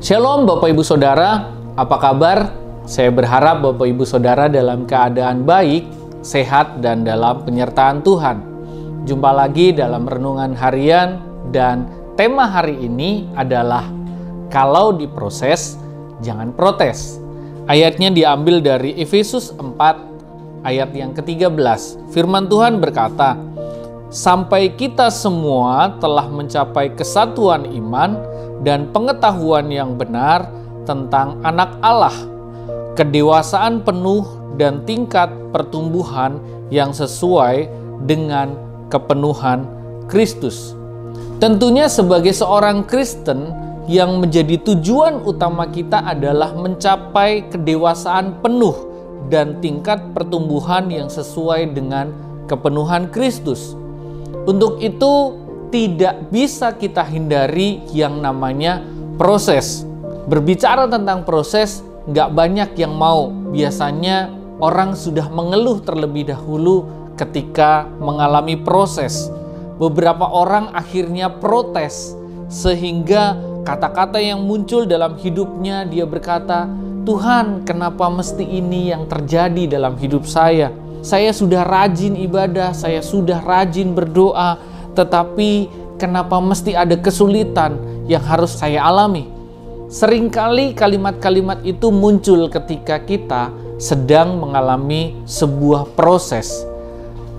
Shalom Bapak Ibu Saudara, apa kabar? Saya berharap Bapak Ibu Saudara dalam keadaan baik, sehat, dan dalam penyertaan Tuhan. Jumpa lagi dalam renungan harian dan tema hari ini adalah kalau diproses, jangan protes. Ayatnya diambil dari Efesus 4 ayat yang ke-13. Firman Tuhan berkata, sampai kita semua telah mencapai kesatuan iman dan pengetahuan yang benar tentang anak Allah, kedewasaan penuh dan tingkat pertumbuhan yang sesuai dengan kepenuhan Kristus. Tentunya sebagai seorang Kristen, yang menjadi tujuan utama kita adalah mencapai kedewasaan penuh dan tingkat pertumbuhan yang sesuai dengan kepenuhan Kristus. Untuk itu tidak bisa kita hindari yang namanya proses. Berbicara tentang proses, nggak banyak yang mau. Biasanya orang sudah mengeluh terlebih dahulu ketika mengalami proses. Beberapa orang akhirnya protes, sehingga kata-kata yang muncul dalam hidupnya, dia berkata, Tuhan, kenapa mesti ini yang terjadi dalam hidup saya? Saya sudah rajin ibadah, saya sudah rajin berdoa, tetapi kenapa mesti ada kesulitan yang harus saya alami? Seringkali kalimat-kalimat itu muncul ketika kita sedang mengalami sebuah proses.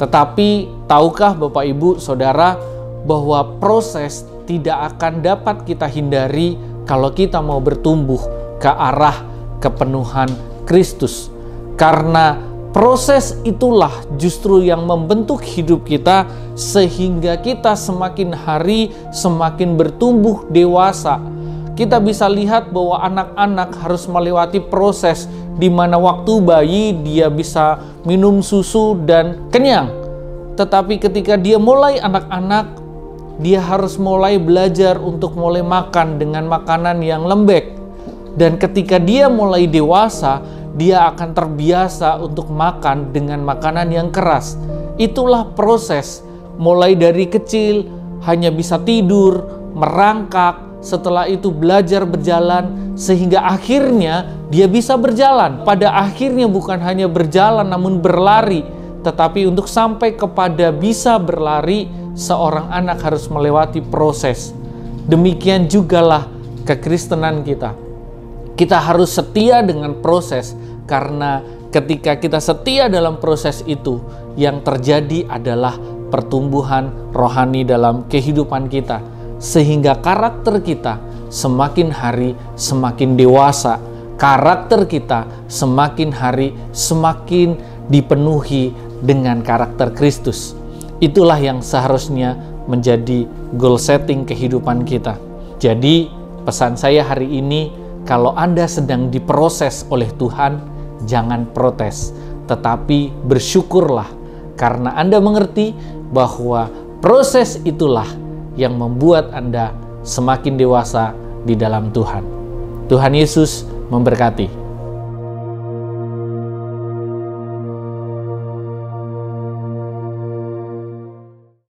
Tetapi tahukah Bapak Ibu Saudara bahwa proses tidak akan dapat kita hindari kalau kita mau bertumbuh ke arah kepenuhan Kristus. Karena proses itulah justru yang membentuk hidup kita sehingga kita semakin hari semakin bertumbuh dewasa. Kita bisa lihat bahwa anak-anak harus melewati proses di mana waktu bayi dia bisa minum susu dan kenyang. Tetapi ketika dia mulai anak-anak, dia harus mulai belajar untuk mulai makan dengan makanan yang lembek. Dan ketika dia mulai dewasa, dia akan terbiasa untuk makan dengan makanan yang keras. Itulah proses. Mulai dari kecil, hanya bisa tidur, merangkak, setelah itu belajar berjalan, sehingga akhirnya dia bisa berjalan. Pada akhirnya bukan hanya berjalan, namun berlari. Tetapi untuk sampai kepada bisa berlari, seorang anak harus melewati proses. Demikian jugalah kekristenan kita. Kita harus setia dengan proses, karena ketika kita setia dalam proses itu, yang terjadi adalah pertumbuhan rohani dalam kehidupan kita, sehingga karakter kita semakin hari semakin dewasa, karakter kita semakin hari semakin dipenuhi dengan karakter Kristus. Itulah yang seharusnya menjadi goal setting kehidupan kita. Jadi pesan saya hari ini, kalau Anda sedang diproses oleh Tuhan, jangan protes, tetapi bersyukurlah karena Anda mengerti bahwa proses itulah yang membuat Anda semakin dewasa di dalam Tuhan. Tuhan Yesus memberkati.